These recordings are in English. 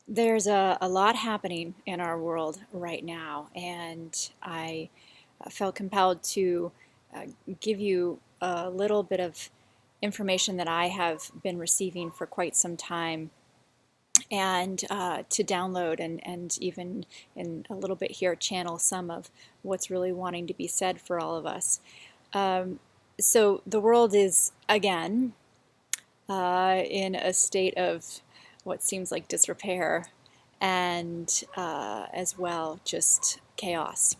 There's a lot happening in our world right now, and I felt compelled to uh, give you a little bit of information that I have been receiving for quite some time, and to download and even in a little bit here channel some of what's really wanting to be said for all of us. Um, so the world is again in a state of what seems like disrepair and as well just chaos.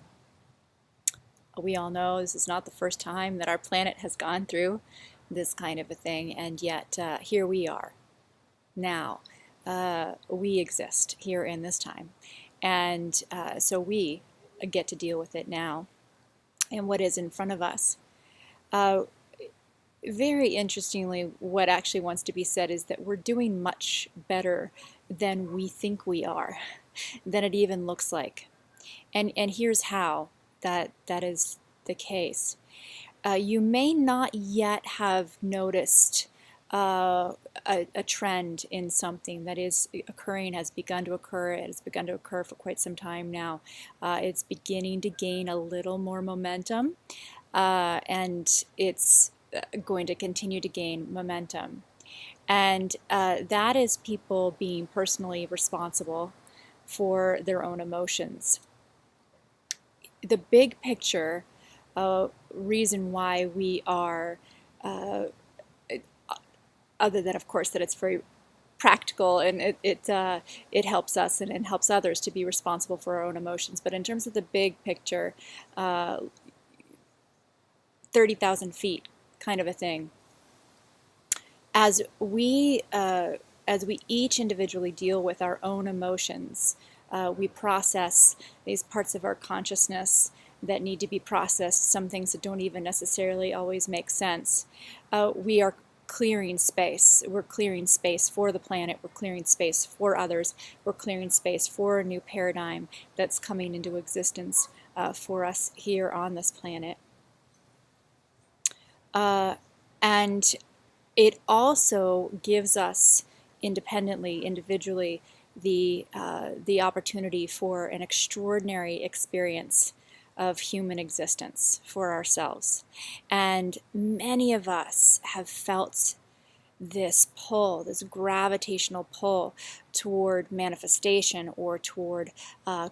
We all know this is not the first time that our planet has gone through this kind of a thing, and yet here we are now. We exist here in this time, and so we get to deal with it now and what is in front of us. Uh, Very interestingly, what actually wants to be said is that we're doing much better than we think we are, than it even looks like. And here's how that is the case. You may not yet have noticed a trend in something that is occurring, has begun to occur. It has begun to occur for quite some time now. It's beginning to gain a little more momentum, and it's going to continue to gain momentum. And that is people being personally responsible for their own emotions. The big picture reason why we are, uh, other than of course that it's very practical and it helps us and it helps others to be responsible for our own emotions. But in terms of the big picture, uh, 30,000 feet kind of a thing, as we each individually deal with our own emotions, we process these parts of our consciousness that need to be processed, some things that don't even necessarily always make sense. We are clearing space. We're clearing space for the planet. We're clearing space for others. We're clearing space for a new paradigm that's coming into existence for us here on this planet. Uh, and it also gives us independently, individually, the opportunity for an extraordinary experience of human existence for ourselves. And many of us have felt this pull, this gravitational pull toward manifestation or toward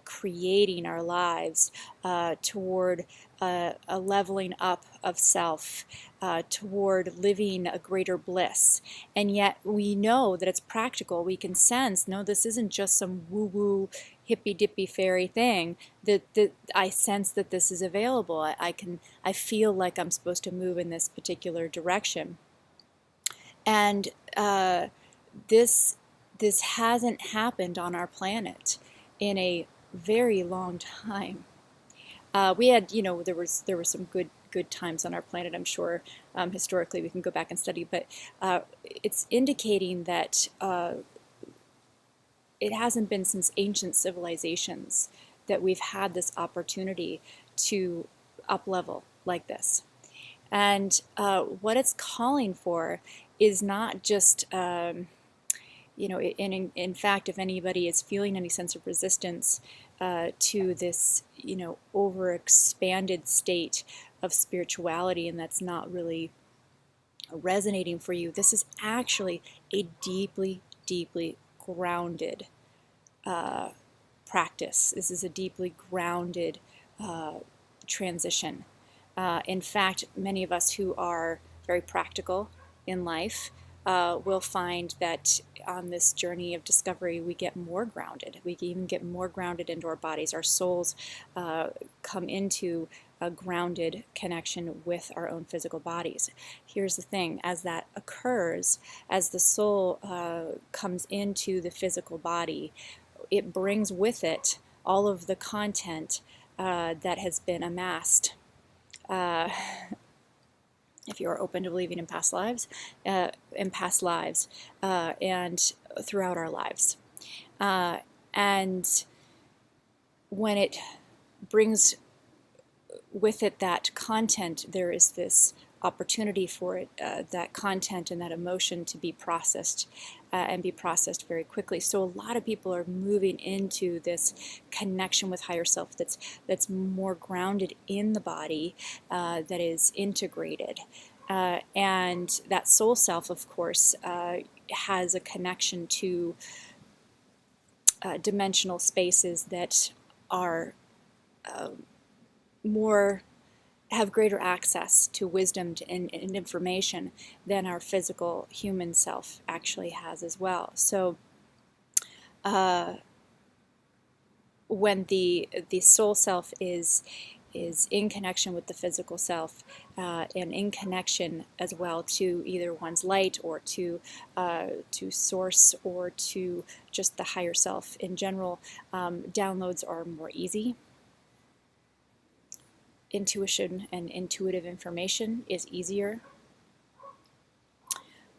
creating our lives, toward a leveling up of self, toward living a greater bliss. And yet we know that it's practical. We can sense, no, this isn't just some woo-woo, hippy-dippy fairy thing. That I sense that this is available. I feel like I'm supposed to move in this particular direction. And this this hasn't happened on our planet in a very long time. We had, there were some good times on our planet. I'm sure historically we can go back and study, but it's indicating that it hasn't been since ancient civilizations that we've had this opportunity to up level like this. And what it's calling for is not just, in fact, if anybody is feeling any sense of resistance to this, overexpanded state of spirituality, and that's not really resonating for you, this is actually a deeply, deeply grounded practice. This is a deeply grounded transition. In fact, many of us who are very practical in life will find that on this journey of discovery, we get more grounded. We even get more grounded into our bodies. Our souls come into a grounded connection with our own physical bodies. Here's the thing, as that occurs, as the soul comes into the physical body, it brings with it all of the content that has been amassed. Uh, if you are open to believing in past lives, and throughout our lives. And when it brings with it that content, there is this opportunity for it, that content and that emotion to be processed and be processed very quickly. So a lot of people are moving into this connection with higher self that's more grounded in the body, that is integrated. And that soul self, of course, has a connection to dimensional spaces that are more have greater access to wisdom and information than our physical human self actually has as well. So when the soul self is in connection with the physical self, and in connection as well to either one's light or to source or to just the higher self in general, downloads are more easy. Intuition and intuitive information is easier.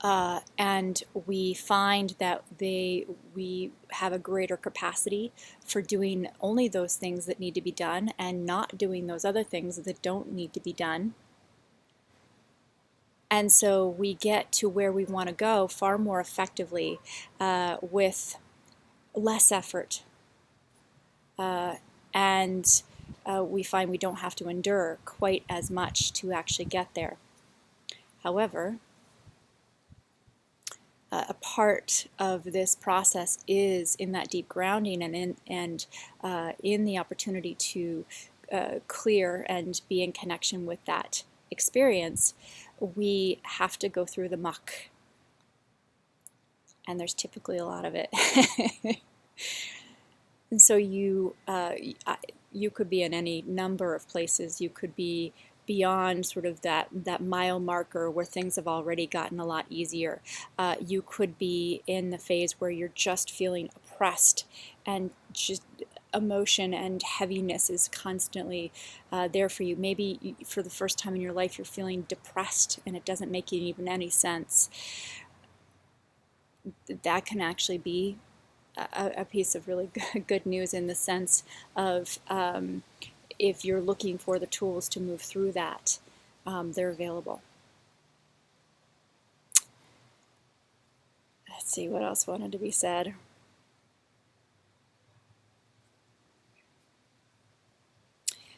And we find that we have a greater capacity for doing only those things that need to be done and not doing those other things that don't need to be done. And so we get to where we want to go far more effectively, with less effort. And we find we don't have to endure quite as much to actually get there. However, a part of this process is in that deep grounding and in the opportunity to clear and be in connection with that experience. We have to go through the muck, and there's typically a lot of it. And so you could be in any number of places. You could be beyond sort of that mile marker where things have already gotten a lot easier. You could be in the phase where you're just feeling oppressed, and just emotion and heaviness is constantly there for you. Maybe for the first time in your life you're feeling depressed and it doesn't make even any sense. That can actually be a piece of really good news, in the sense of if you're looking for the tools to move through that, they're available. Let's see what else wanted to be said.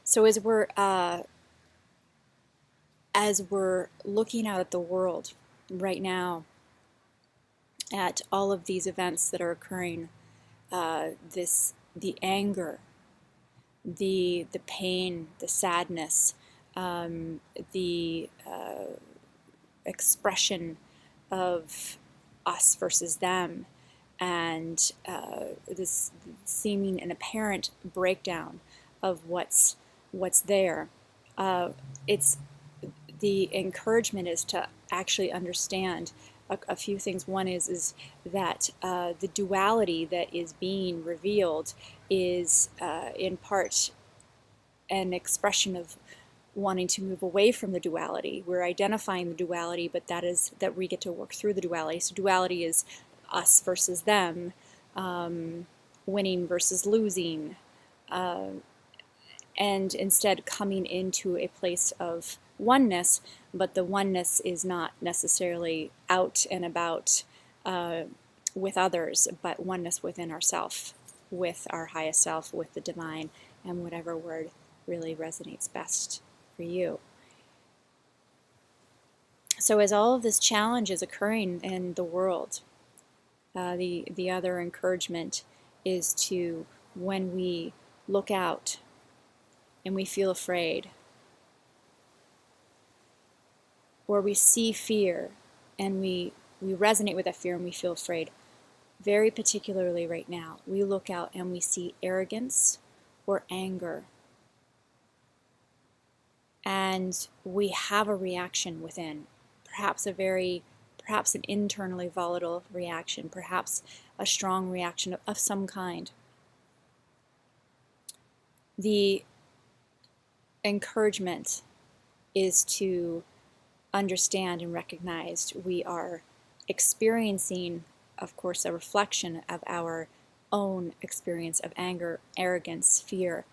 So as we're looking out at the world right now, at all of these events that are occurring, the anger, the pain, the sadness, the expression of us versus them, and this seeming and apparent breakdown of what's there. It's the encouragement is to actually understand a few things. One is that the duality that is being revealed is in part an expression of wanting to move away from the duality. We're identifying the duality, but that we get to work through the duality. So duality is us versus them, winning versus losing, and instead coming into a place of oneness, but the oneness is not necessarily out and about with others, but oneness within ourself, with our highest self, with the divine, and whatever word really resonates best for you. So as all of this challenge is occurring in the world, the other encouragement is to, when we look out and we feel afraid, or we see fear and we resonate with that fear and we feel afraid, very particularly right now, we look out and we see arrogance or anger, and we have a reaction within, perhaps an internally volatile reaction, perhaps a strong reaction of some kind. The encouragement is to understand and recognize we are experiencing, of course, a reflection of our own experience of anger, arrogance, fear,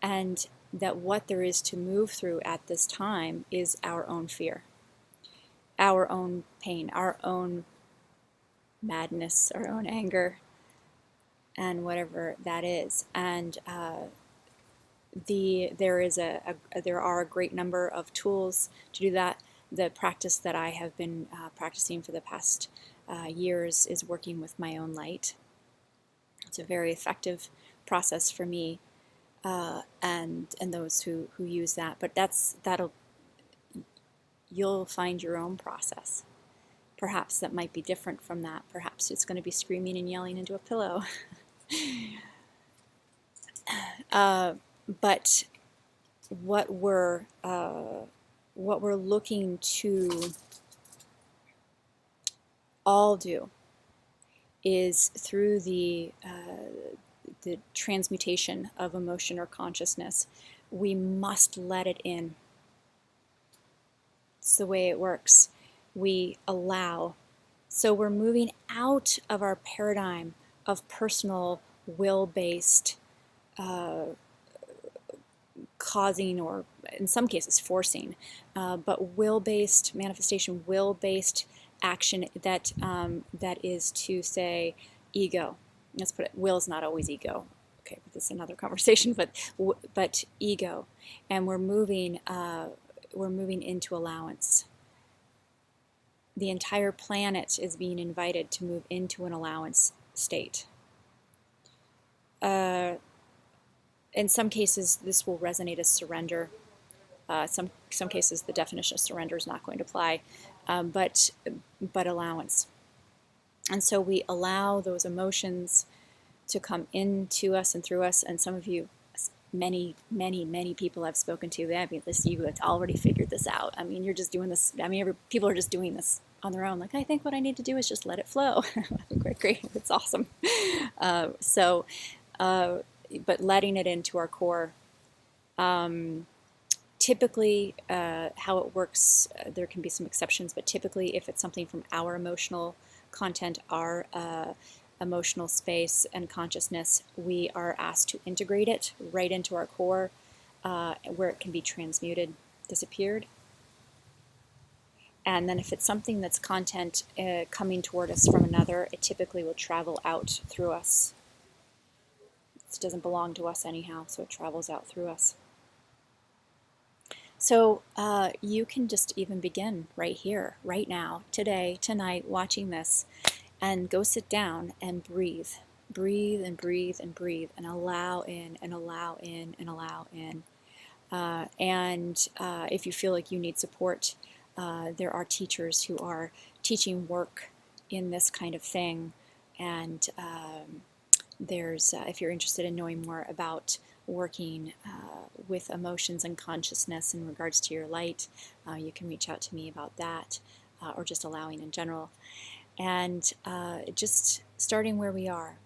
and that what there is to move through at this time is our own fear, our own pain, our own madness, our own anger, and whatever that is. And there are a great number of tools to do that. The practice that I have been practicing for the past years is working with my own light. It's a very effective process for me, and those who use that. But you'll find your own process. Perhaps that might be different from that. Perhaps it's going to be screaming and yelling into a pillow. But what we're looking to all do is through the transmutation of emotion or consciousness, we must let it in. It's the way it works. We allow. So we're moving out of our paradigm of personal will-based causing, or in some cases forcing, but will-based manifestation, will-based action that is to say ego. Let's put it. Will is not always ego. Okay, but this is another conversation. But ego, and we're moving into allowance. The entire planet is being invited to move into an allowance state. In some cases, this will resonate as surrender. Some cases, the definition of surrender is not going to apply, but allowance. And so we allow those emotions to come into us and through us. And some of you, many people I've spoken to, you have already figured this out. I mean, you're just doing this. I mean, people are just doing this on their own. Like, I think what I need to do is just let it flow. Great. It's awesome. But letting it into our core. Typically, how it works, there can be some exceptions, but typically if it's something from our emotional content, our emotional space and consciousness, we are asked to integrate it right into our core, where it can be transmuted, disappeared. And then if it's something that's content coming toward us from another, it typically will travel out through us. It doesn't belong to us anyhow, so it travels out through us. So you can just even begin right here, right now, today, tonight, watching this, and go sit down and breathe. Breathe and breathe and breathe, and allow in and allow in and allow in. And if you feel like you need support, there are teachers who are teaching work in this kind of thing. And there's, if you're interested in knowing more about working with emotions and consciousness in regards to your light, you can reach out to me about that, or just allowing in general. And just starting where we are.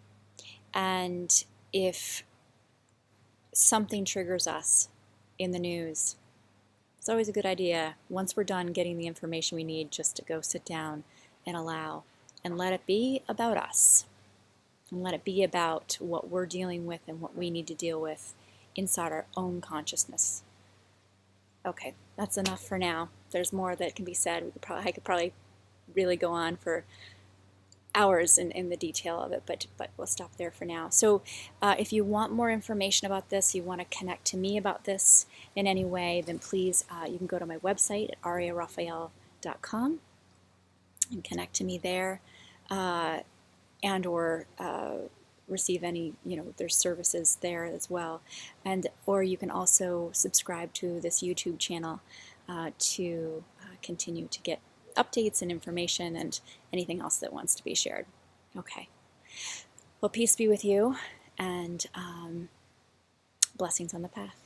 And if something triggers us in the news, it's always a good idea, once we're done getting the information we need, just to go sit down and allow, and let it be about us. And let it be about what we're dealing with and what we need to deal with inside our own consciousness. Okay, that's enough for now. There's more that can be said. I could probably really go on for hours in the detail of it, but we'll stop there for now. So if you want more information about this, you want to connect to me about this in any way, then please, you can go to my website at ariarafael.com and connect to me there. And or receive any, there's services there as well. Or you can also subscribe to this YouTube channel to continue to get updates and information and anything else that wants to be shared. Okay. Well, peace be with you, and blessings on the path.